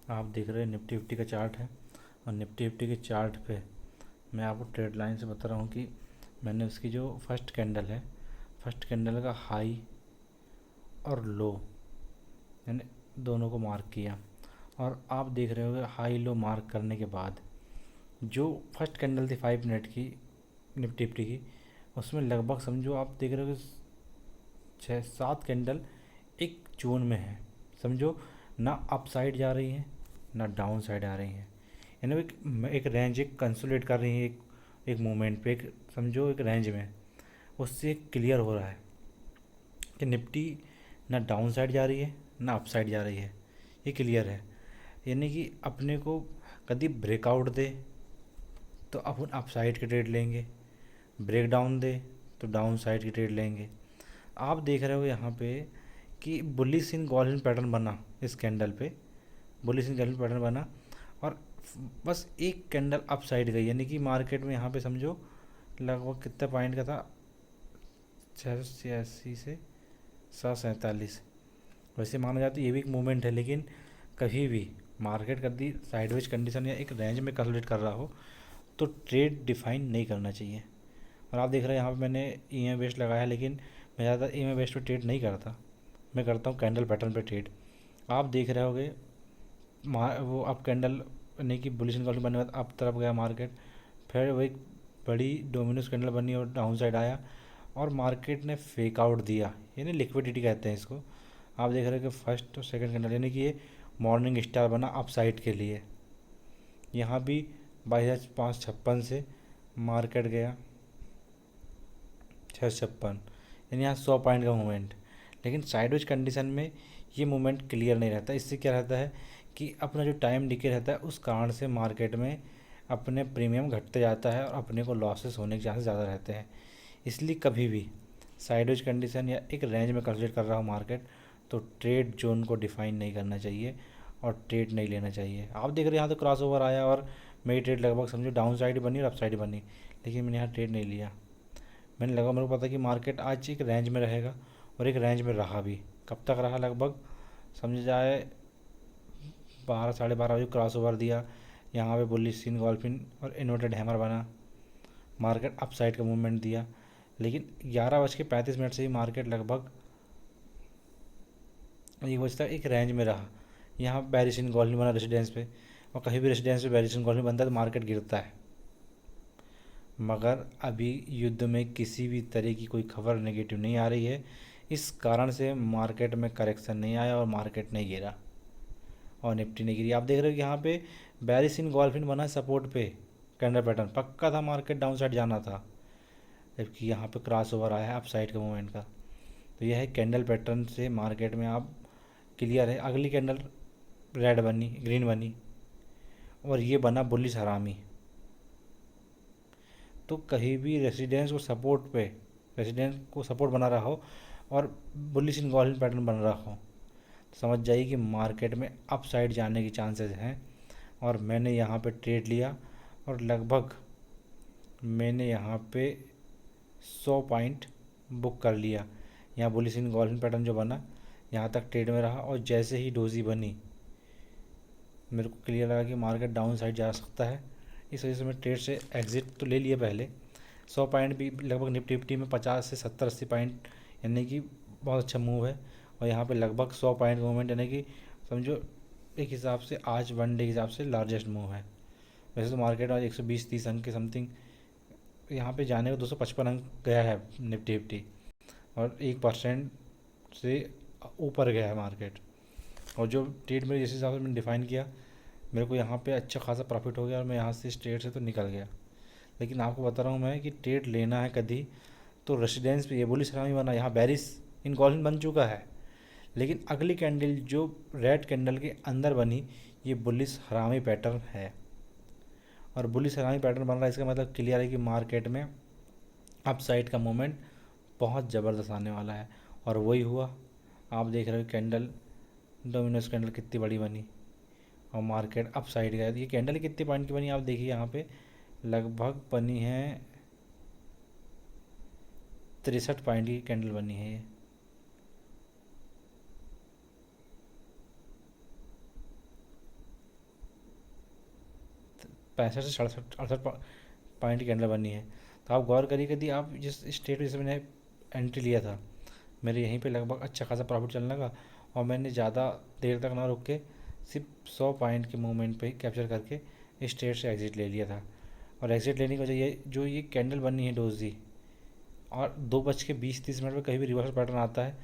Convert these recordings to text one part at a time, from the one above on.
आप देख रहे हैं निफ्टी फिफ्टी का चार्ट है। और निफ्टी फिफ्टी के चार्ट पे मैं आपको ट्रेड लाइन से बता रहा हूँ कि मैंने उसकी जो फर्स्ट कैंडल है, फर्स्ट कैंडल का हाई और लो यानी दोनों को मार्क किया। और आप देख रहे होंगे हाई लो मार्क करने के बाद जो फर्स्ट कैंडल थी 5 मिनट की निफ्टी फिफ्टी की, उसमें लगभग समझो आप देख रहे हो कि 6-7 कैंडल एक जोन में है। समझो ना अप साइड जा रही है ना डाउन साइड आ रही है, यानी एक रेंज एक कंसोलिडेट कर रही है, एक मूवमेंट पे, एक समझो एक रेंज में। उससे क्लियर हो रहा है कि निफ्टी ना डाउन साइड जा रही है ना अप साइड जा रही है, ये क्लियर है। यानी कि अपने को कभी ब्रेकआउट दे तो अपन अप साइड के ट्रेड लेंगे, ब्रेक डाउन दे तो डाउन साइड की ट्रेड लेंगे। आप देख रहे हो यहाँ पे कि बुलिश इन गोल्डन पैटर्न बना इस कैंडल पे, बुलिश इन गोल्डन पैटर्न बना और बस एक कैंडल अप साइड गई, यानी कि मार्केट में यहाँ पे समझो लगभग कितने पॉइंट का था, 686 से 747। वैसे माना जाता है ये भी एक मूवमेंट है, लेकिन कभी भी मार्केट कभी साइडवेज कंडीशन या एक रेंज में कंसोलिडेट कर रहा हो तो ट्रेड डिफाइन नहीं करना चाहिए। और आप देख रहे हैं यहाँ पे मैंने EMA बेस्ड लगाया है, लेकिन मैं ज़्यादा EMA बेस्ड पे ट्रेड नहीं करता, मैं करता हूँ कैंडल पैटर्न पे ट्रेड। आप देख रहे होगे वो अप कैंडल नहीं कि बुलिश निकल बनने के बाद अप तरफ गया मार्केट, फिर वो एक बड़ी डोमिनोज कैंडल बनी और डाउन साइड आया और मार्केट ने फेक आउट दिया, यानी लिक्विडिटी कहते हैं इसको। आप देख रहे हो कि फर्स्ट और सेकंड कैंडल यानी कि ये मॉर्निंग स्टार बना अप साइड के लिए। यहाँ भी 22,556 से मार्केट गया 656, यानी यहाँ 100 पॉइंट का मूवमेंट। लेकिन साइडवेज कंडीशन में ये मूवमेंट क्लियर नहीं रहता। इससे क्या रहता है कि अपना जो टाइम डिके रहता है उस कारण से मार्केट में अपने प्रीमियम घटते जाता है और अपने को लॉसेस होने के चांसेस ज़्यादा रहते हैं। इसलिए कभी भी साइडवेज कंडीशन या एक रेंज में कंसिडर कर रहा हो मार्केट तो ट्रेड जोन को डिफाइन नहीं करना चाहिए और ट्रेड नहीं लेना चाहिए। आप देख रहे हैं यहाँ तो क्रॉस ओवर आया और मेरी ट्रेड लगभग समझो डाउन साइड बनी और अप साइड बनी, लेकिन मैंने यहाँ ट्रेड नहीं लिया। मैंने लगा मेरे को पता कि मार्केट आज एक रेंज में रहेगा और एक रेंज में रहा भी। कब तक रहा, लगभग समझ जाए 12-12:30 बजे क्रॉस ओवर दिया। यहाँ पे बुलिश सीन गोल्फिन और इन्वर्टेड हैमर बना, मार्केट अप साइड का मूवमेंट दिया। लेकिन 11:35 से ही मार्केट लगभग 1 बजे तक एक रेंज में रहा। यहाँ बैरिसन गोल्फिन बना रेसिडेंस पे, और कहीं भी रेसिडेंस पे बैरिसन गोल्फिन बनता है तो मार्केट गिरता है। मगर अभी युद्ध में किसी भी तरह की कोई खबर नेगेटिव नहीं आ रही है, इस कारण से मार्केट में करेक्शन नहीं आया और मार्केट नहीं गिरा और निफ्टी नहीं गिरी। आप देख रहे हो कि यहाँ पे बैरिस इन गोल्फिन बना सपोर्ट पे, कैंडल पैटर्न पक्का था मार्केट डाउन साइड जाना था, जबकि यहाँ पे क्रॉस ओवर आया है अप साइड के मूवमेंट का। तो यह है कैंडल पैटर्न से मार्केट में आप क्लियर है। अगली कैंडल रेड बनी, ग्रीन बनी और ये बना बुलिश हरामी। तो कहीं भी रेसिडेंस को सपोर्ट बना रहा हो और बुलिश इन गोल्डन पैटर्न बन रहा हो तो समझ जाइए कि मार्केट में अप साइड जाने की चांसेस हैं। और मैंने यहाँ पे ट्रेड लिया और लगभग मैंने यहाँ पे 100 पॉइंट बुक कर लिया। यहाँ बुलिश इन गोल्डन पैटर्न जो बना यहाँ तक ट्रेड में रहा और जैसे ही डोजी बनी मेरे को क्लियर लगा कि मार्केट डाउन साइड जा सकता है, इस वजह से मैं ट्रेड से एग्ज़िट तो ले लिया पहले। 100 पॉइंट भी लगभग निफ्टी फिफ्टी में 50 से 70-80 पॉइंट, यानी कि बहुत अच्छा मूव है। और यहाँ पे लगभग 100 पॉइंट का मूवमेंट, यानी कि समझो एक हिसाब से आज वन डे के हिसाब से लार्जेस्ट मूव है। वैसे तो मार्केट आज 120-130 अंक के समथिंग यहाँ पे जाने को 255 अंक गया है निफ्टी फिफ्टी, और 1% से ऊपर गया है मार्केट। और जो ट्रेड मेरे जिस हिसाब से मैंने डिफ़ाइन किया, मेरे को यहाँ पे अच्छा खासा प्रॉफिट हो गया और मैं यहाँ से इस ट्रेड से तो निकल गया। लेकिन आपको बता रहा हूँ मैं कि ट्रेड लेना है कभी तो रेसिडेंस पे, ये बुलिश हरामी बना, यहाँ बैरिस इन गोल्डन बन चुका है, लेकिन अगली कैंडल जो रेड कैंडल के अंदर बनी ये बुलिश हरामी पैटर्न है। और बुलिश हरामी पैटर्न बन रहा है, इसका मतलब क्लियर है कि मार्केट में अप साइड का मूवमेंट बहुत ज़बरदस्त आने वाला है। और वही हुआ। आप देख रहे हो कैंडल, डोमिनोज कैंडल कितनी बड़ी बनी और मार्केट अप साइड गया। ये कैंडल कितने पॉइंट की बनी आप देखिए, यहाँ पे लगभग बनी है 63 पॉइंट की कैंडल बनी है ये। 65 से 68 पॉइंट की कैंडल बनी है। तो आप गौर करिए कि आप जिस स्टेट में मैंने एंट्री लिया था, मेरे यहीं पे लगभग अच्छा खासा प्रॉफिट चलने लगा, और मैंने ज़्यादा देर तक ना रुक के सिर्फ 100 पॉइंट के मूवमेंट पे ही कैप्चर करके इस ट्रेड से एग्ज़िट ले लिया था। और एग्ज़िट लेने की वजह ये जो ये कैंडल बनी है डोजी, और 2:20-30 पर कहीं भी रिवर्सल पैटर्न आता है,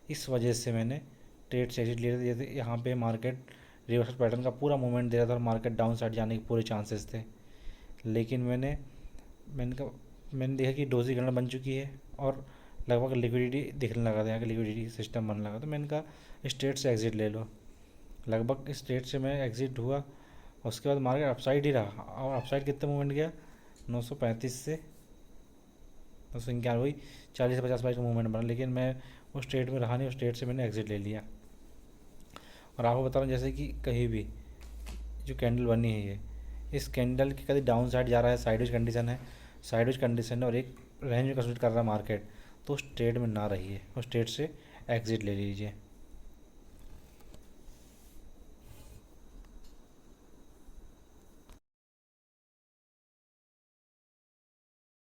इस वजह से मैंने ट्रेड से एग्ज़िट ले लिया था। जैसे यहाँ पे मार्केट रिवर्सल पैटर्न का पूरा मूवमेंट दे रहा था और मार्केट डाउन साइड जाने के पूरे चांसेस थे, लेकिन मैंने देखा कि डोजी कैंडल बन चुकी है और लगभग लिक्विडिटी दिखने लगा था, यहाँ का लिक्विडिटी सिस्टम बनने लगा, तो मैंने कहा इस ट्रेड से एग्ज़िट ले लो। लगभग इस ट्रेड से मैं एग्ज़िट हुआ। उसके बाद मार्केट अपसाइड ही रहा, और अपसाइड कितना मूवमेंट गया, 935 से 991, वही 40 से 50 पॉइंट का मूवमेंट बना, लेकिन मैं उस ट्रेड में रहा नहीं, उस ट्रेड से मैंने एग्ज़िट ले लिया। और आपको बता रहा हूँ जैसे कि कहीं भी जो कैंडल बनी है, ये इस कैंडल की कभी डाउन साइड जा रहा है, साइडवेज कंडीशन है, साइडवेज कंडीशन है और एक रेंज में कंसल्ट कर रहा है मार्केट, तो उस ट्रेड में ना रहिए, उस ट्रेड से एग्ज़िट ले लीजिए।